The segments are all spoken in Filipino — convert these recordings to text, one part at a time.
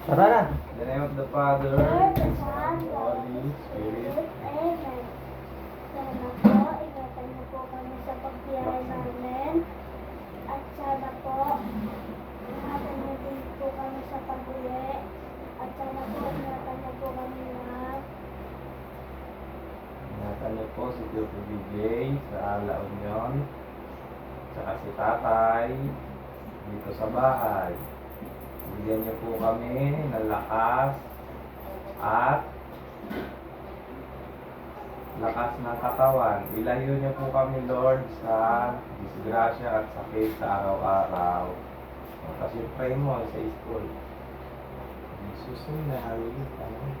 Tara na. In the name of the Father, and the Holy Spirit. Amen. Sana po, ingatan niyo po kami sa pagbiyahe namin. At sana po, ingatan niyo din po kami sa pag-uwi. At sana po, ingatan niyo po kami lahat. Ingatan niyo po si Tio PBJ sa La Union. Tsaka si Tatay dito sa bahay. Bigyan niyo po kami ng lakas at lakas ng katawan. Ilayo niyo po kami, Lord, sa disgrasya at sakit sa araw-araw. Kasi pray mo sa school. Jesus na hallelujah.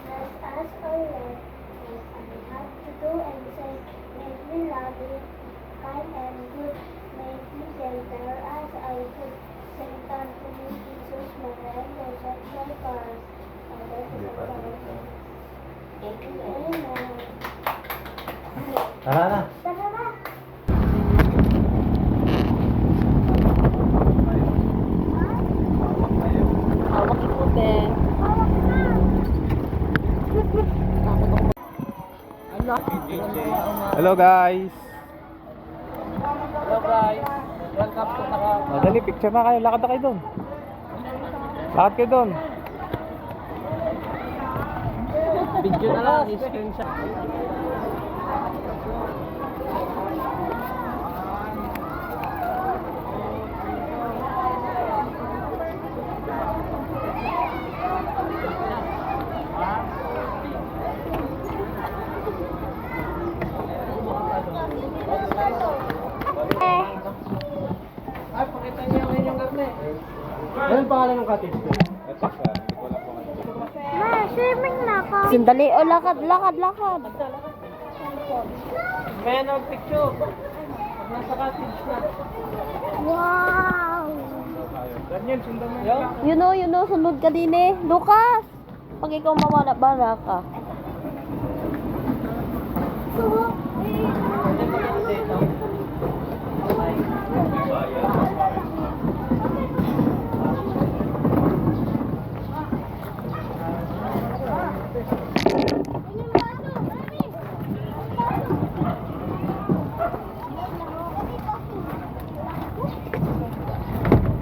Bless us, O Lord, and we have to do and say, make me loving, kind and good, make me gentle as I could. Send unto me, Jesus, my friend, and set my path. And let us Amen. Tara na. Tara na. Hawak ko din. Hello guys! Hello guys. Welcome to Taka. Madali, picture na kayo. Lakad na kayo doon. Lakad kayo doon. Video na lang. I-screenshot. Ay, pakita niyo yung inyong karne. Ano ang pangalan ng cottage? Ma, swimming na ako. Sandali. O, lakad. Kaya na picture. Nasa cottage na. Wow! Ganyan, sundan mo. You know, sunod ka din eh. Lucas! Pag ikaw mawala, bara ka.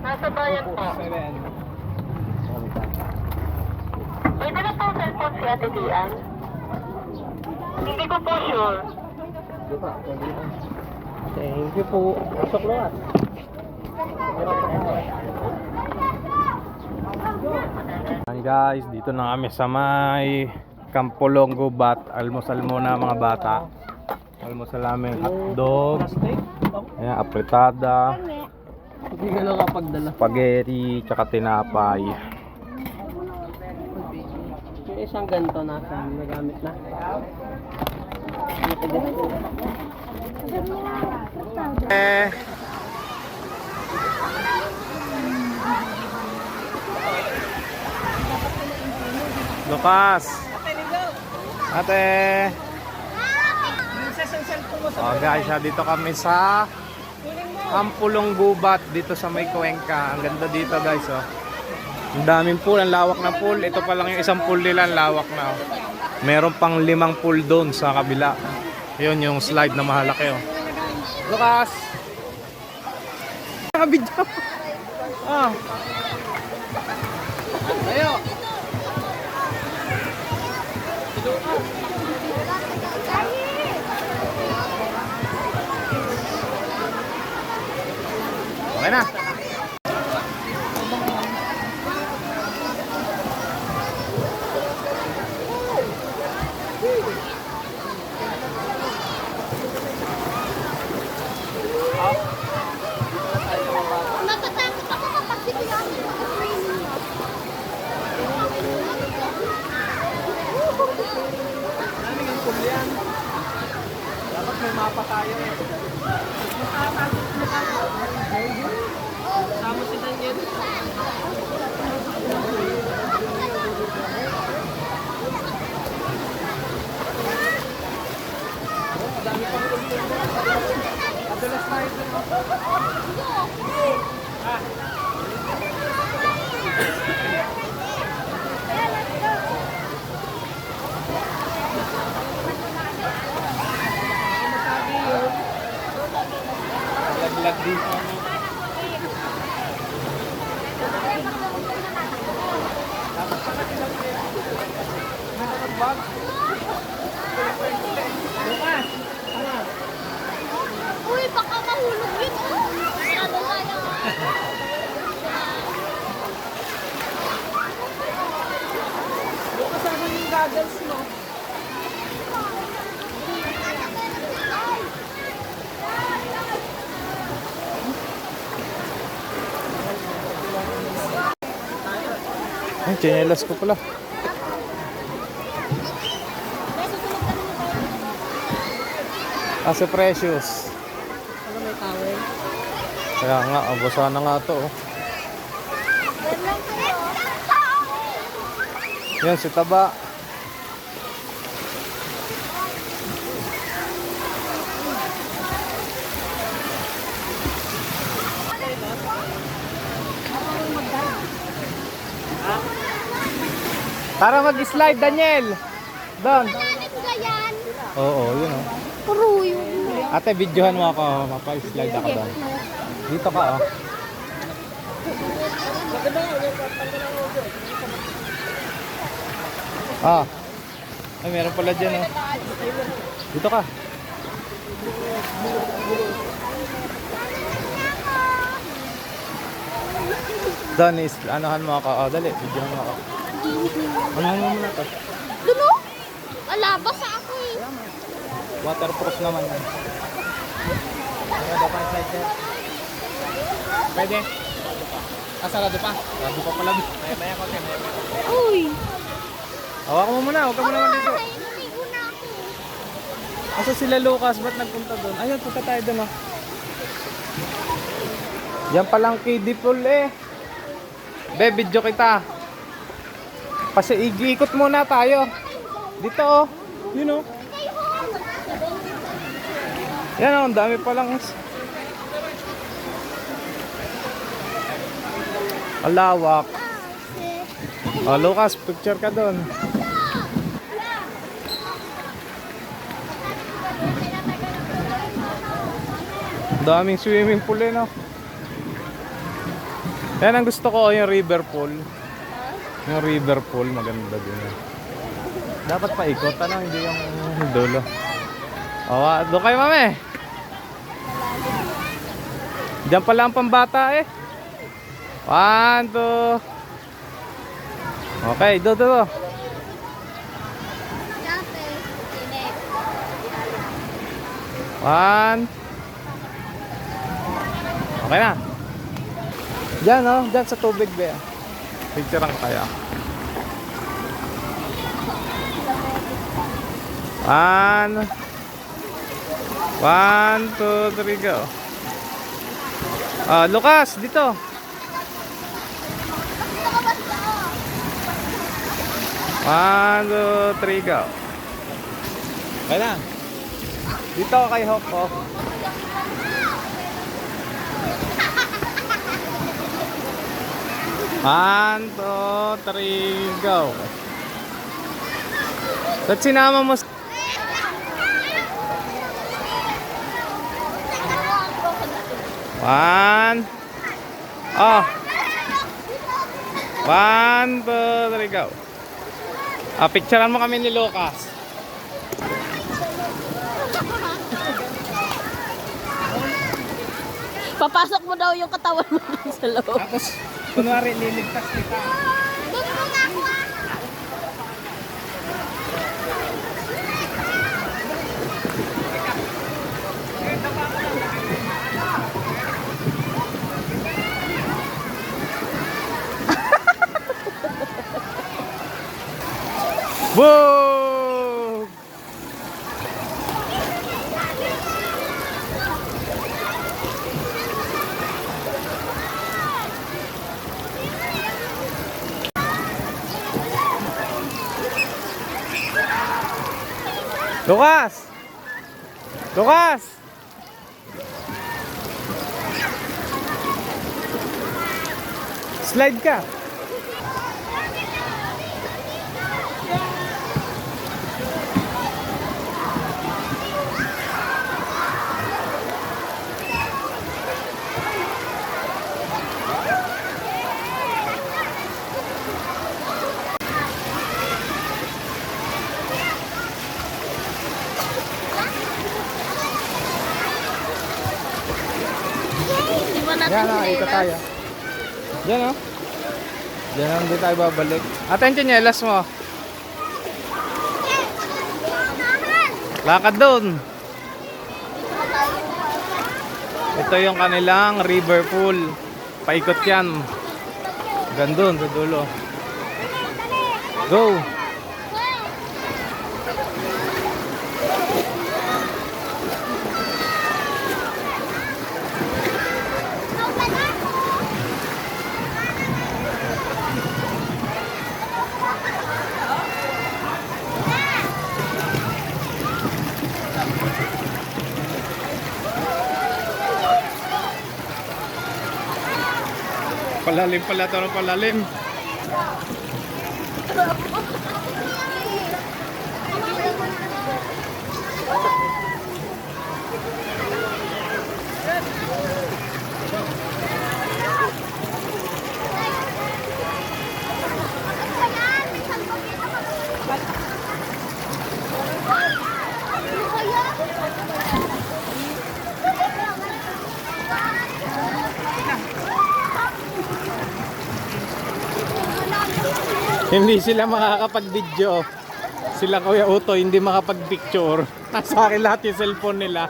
Nasa bayan po. May dala po cellphone si Ate Dian? Hindi ko po sure. Thank you po. Pasok na. Hi guys, dito na kami sa may Campolongo Bat. Almusal muna mga bata. Almusal namin hotdog, ayan, apretada, Hindi ka nakapagdala. spaghetti, tsaka tinapay. Yung isang ganito nasa nagamit na. Lucas! Ate! Oh guys, dito kami sa Campolong Gubat dito sa may Cuenca. Ang ganda dito guys, oh. Ang daming pool, ang lawak na pool. Ito pa lang yung isang pool nila, ang lawak na, oh. Meron pang 5 pool doon sa kabila. Yun yung slide na mahalaki, oh. Lucas! Nakabidyo! Ah! Ayo! Okay na. Natatakot ako kapag sila. bag. Uy, baka mahulog yun. Oh. Ano tayo? Kasama yung goggles mo. Ay, chinelas ko pala. Kasi precious. Ano may towel? Kaya nga, basa na nga to. Oh. Yan, si Taba. Para mag-slide, Daniel. Doon. yan. Oo, yun oh. Ruy. Ate, videohan mo ako. Mapa-slide ako doon. Dito ka, oh. Ah. Ay, meron pala dyan, oh. Dito ka. Doon is, anuhan mo ako. Oh, dali, videohan mo ako. Anuhan mo muna to. Duno? Alabas sa ako eh. Waterproof naman yan. Sarado pa yung slide there. Pwede? Ah, sarado pa? Sarado pa pala. Maya ko, maya. Uy. Hawak mo muna, huwag ka muna dito. Ay, naligo na ako. Asa sila Lucas? Ba't nagpunta doon? Ayun, punta tayo doon, oh. Yan palang kiddie pool, eh. Be, video kita. Kasi ikot muna tayo. Dito, oh. Yun, oh. Yan, oh. Ang dami palang. Alawak. Oh, Lucas, picture ka doon. Daming swimming pool eh, no? Yan ang gusto ko, yung river pool. Yung river pool, maganda din. Dapat paikot, ano? Hindi yung dulo. O, doon kayo, mami. Diyan pala ang pambata eh. 1, 2. Okay, do. One. Okay na. Diyan, oh. Diyan sa tubig, be. Picture ang kaya. 1. 1, 2, 3, go. Lucas, dito. 1, 2, 3, go. Okay na. Dito kay Hawk, oh. One, two, three, go. Ba't sinama mo? One. Oh. 1, 2, 3, go. Picturean mo kami ni Lucas. Papasok mo daw yung katawan mo sa loob. Tapos, kunwari, liligtas kita. Whoa! Lucas! Lucas! Slide ka! Yan na, ikot tayo. Yan o. Yan ang hindi tayo babalik. Atin chinelas mo. Lakad doon. Ito yung kanilang river pool. Paikot yan. Gandun sa dulo. Go! Palalim pala ito, palalim. Hindi sila makakapag-video. Sila Kuya Uto hindi makapag-picture. Nasa akin lahat yung cellphone nila.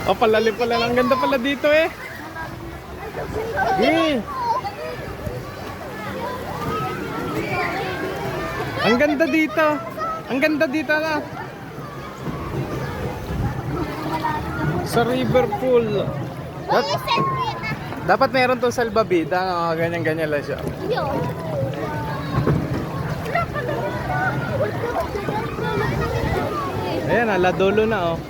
O palalim pala. Ang ganda pala dito eh. Ang ganda dito. Ang ganda dito na. Sa river pool. Dapat meron tong salbabida, ganyan-ganyan lang siya. Ayan, ala dulo na oh.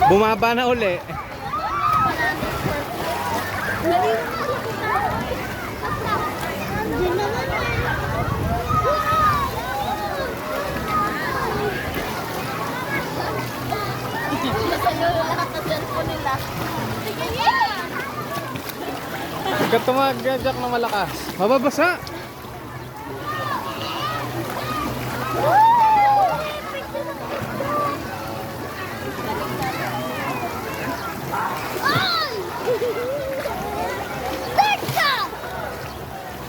Bumaba na uli. Pagka tumagajak na malakas, mababasa.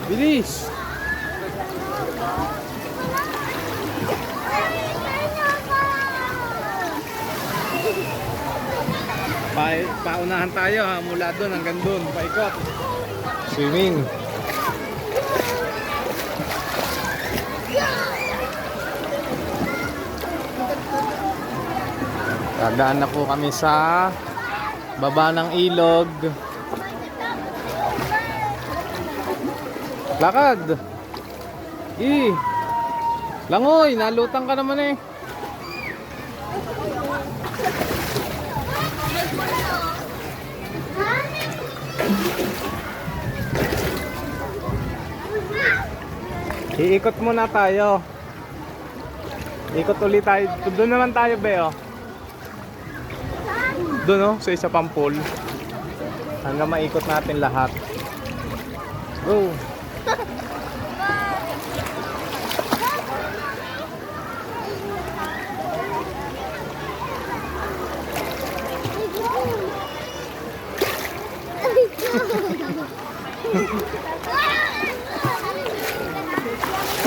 Bilis! Paunahan tayo ha, mula doon hanggang doon, paikot. Swimming. Dadaan na po kami sa baba ng ilog. Lakad! Langoy! Nalutang ka naman eh. Iikot muna tayo. Ikot ulit tayo. Doon naman tayo, Beo. Doon sa isa pang pool. Hanggang maikot natin lahat. Go!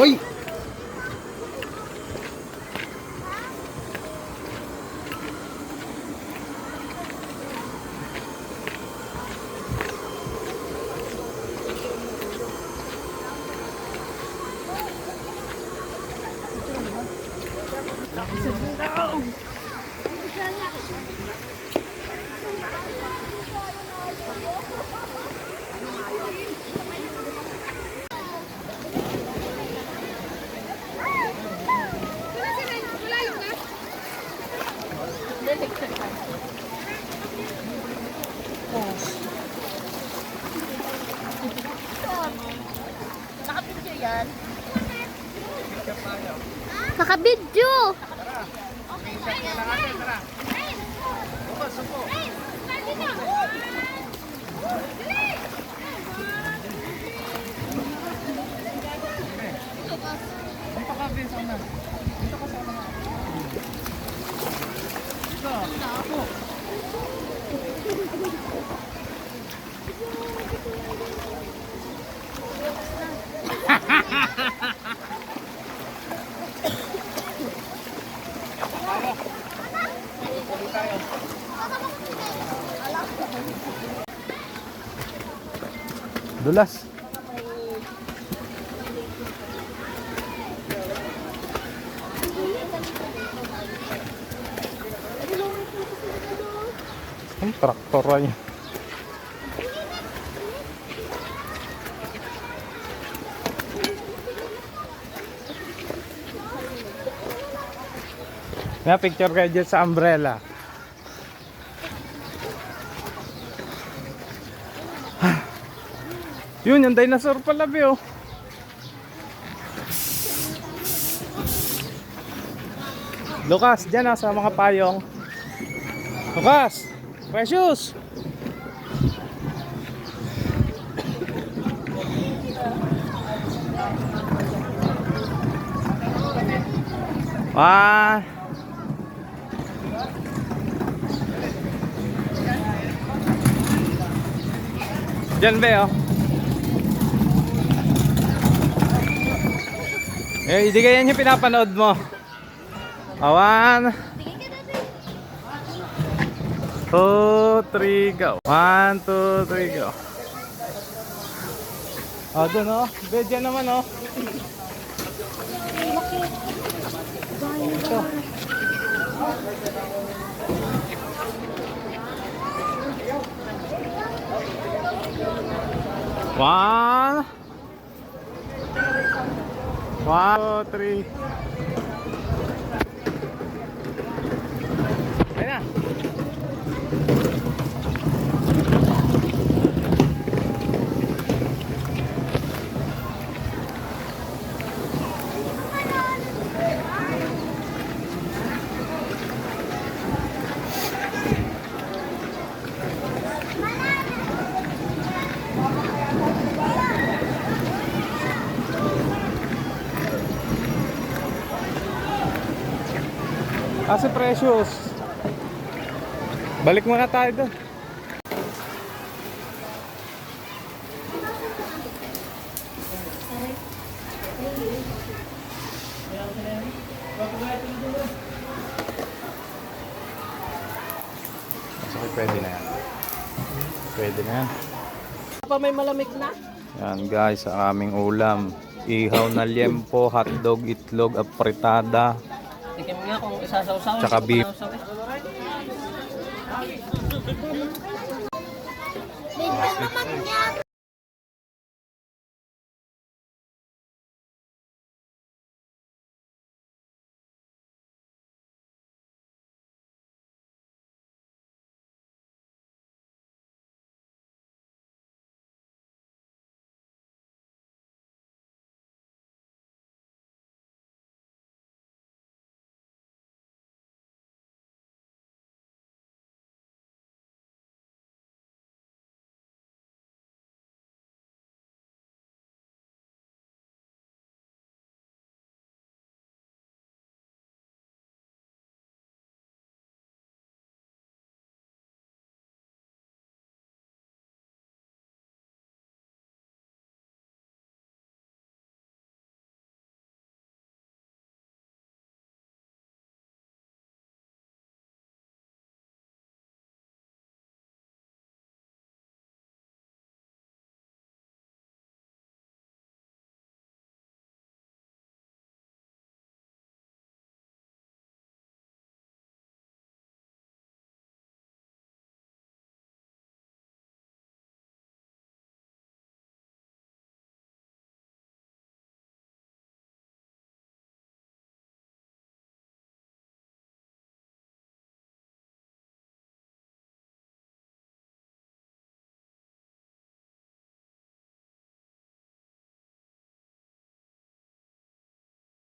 Hoy! Kakabidyo! Dulas. Ang traktor niya. May picture kayo dyan sa umbrella. Yun, yung dinosaur pala, Bio. Lucas, dyan sa mga payong. Lucas! Precious! Ah! Dyan, Bio. Hindi ganyan yung pinapanood mo. Awan. 2, 3, go. 1, 2, 3, go. Oh, dun oh. Bedya naman oh. Ito. One. 1, 2, 3. Ayan na. Kasi Precious. Balik muna tayo doon. So, pwede na yan. Pwede na yan. Pa may malamig na. Yan guys, ang aming ulam. Ihaw na liempo, hotdog, itlog, apritada. Tikim nga kung isasaw-saw. Tsaka beef. Bigyan naman yan.